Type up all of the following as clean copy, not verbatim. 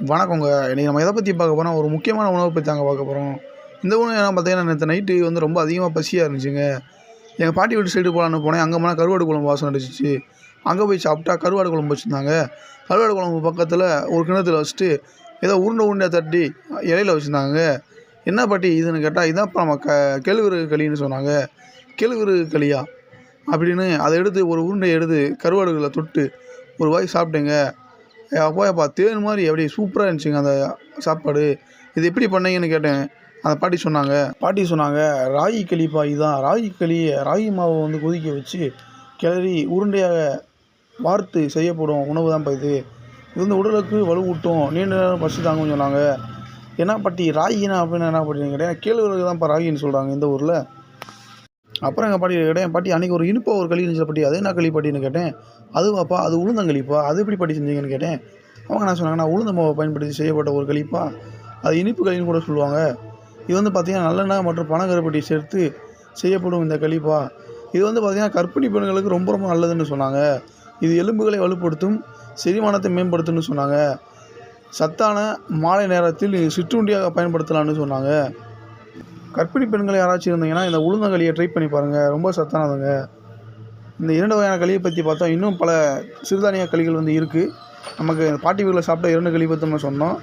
வணக்கங்க. இன்னைக்கு நம்ம எத பத்தி பார்க்க போறோம், ஒரு முக்கியமான உணவ பத்தி தாங்க பார்க்க போறோம். இந்த உணவு என்ன பார்த்தீங்கன்னா, நேத்து நைட்டு வந்து ரொம்ப அதிகமா பசியா இருந்துச்சுங்க. எங்க பாட்டி வீட்டு சைடு போலான்னு போனேன். அங்க போனா கருவாடு குழம்பு வாசனை அடிச்சுச்சு. அங்க போய் சாப்பிட்டா கருவாடு குழம்பு வச்சிருந்தாங்க. கருவாடு குழம்பு பக்கத்துல ஒரு கிண்ணத்துல வச்சுட்டு, ஏதோ உருண்டை உருண்டையா தட்டி இலையில வச்சிருந்தாங்கங்க. "என்ன பாட்டி இதுன்னு?" கேட்டா, "இதான்ப்பா நம்ம கேழ்வரகு களின்னு" சொன்னாங்க. "கேழ்வரகு களியா?" அப்படின்னு அத எடுத்து ஒரு உருண்டைய எடுத்து கருவாடுகள தொட்டு ஒரு வாய் சாப்பிட்டேங்க. அப்பா தேன் மாரி அப்படியே சூப்பரா இருந்துச்சுங்க அந்த சாப்பாடு. "இது எப்படி பண்ணீங்கன்னு?" கேட்டேன். அந்த பாட்டி சொன்னாங்க, "ராகி களிப்பா இதான். ராகி களிய ராகி மாவ வந்து கொதிக்க வச்சு, கிளறி உருண்டையாக வார்த்து செய்யப்படும் உணவு தான்ப்பா இது. இது வந்து உடலுக்கு வலுவூட்டும். நீண்ட நேரம் பசி தாங்கும்னு" சொன்னாங்க. "என்ன பாட்டி ராகினா அப்படின்னா என்ன பாட்டின்னு?" கேட்டேன். "கேழ்வரகு தான்ப்பா ராகின்னு சொல்றாங்க இந்த ஊர்ல." அப்புறம் எங்க பாட்டிட்ட கேட்டேன், "பாட்டி அன்னைக்கு ஒரு இனிப்பா ஒரு களி இருந்துச்சுல்ல பாட்டி, அது என்ன களி பாட்டின்னு?" கேட்டேன். "அதுவாப்பா அது உளுந்தங்களிப்பா. அது எப்படி பாட்டி செஞ்சீங்கன்னு?" கேட்டேன். அவங்க என்ன சொன்னாங்கன்னா, "உளுந்த மாவ பயன்படுத்தி செய்யப்பட்ட ஒரு களிப்பா. அது இனிப்பு களின்னு கூட சொல்லுவாங்க. இது வந்து பார்த்தீங்கன்னா நல்லெண்ணெய் மற்றும் பனங்கருப்பட்டி சேர்த்து செய்யப்படும் இந்த களிப்பா. இது வந்து பார்த்தீங்கன்னா கர்ப்பிணி பெண்களுக்கு ரொம்ப ரொம்ப நல்லதுன்னு சொன்னாங்க. இது எலும்புகளை வலுப்படுத்தும், செரிமானத்தை மேம்படுத்தும்னு சொன்னாங்க. சத்தான மாலை நேரத்தில் இது சிற்றுண்டியாக பயன்படுத்தலாம்னு சொன்னாங்க. கர்ப்பிணி பெண்கள் யாராச்சும் இருந்தீங்கன்னா இந்த உளுந்தங்களியை ட்ரை பண்ணி பாருங்க. ரொம்ப சத்தானதுங்க." இந்த 2 வகையான களியை பற்றி பார்த்தோம். இன்னும் பல சிறுதானிய களிகள் வந்து இருக்குது. நமக்கு பாட்டி வீட்ல சாப்பிட்ட 2 களி பத்தி நம்ம சொன்னோம்.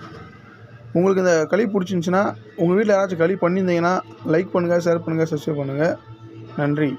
உங்களுக்கு இந்த களி பிடிச்சிருந்துச்சுன்னா, உங்கள் வீட்ல யாராச்சும் களி பண்ணியிருந்தீங்கன்னா, லைக் பண்ணுங்கள், ஷேர் பண்ணுங்கள், சப்ஸ்கிரைப் பண்ணுங்கள். நன்றி.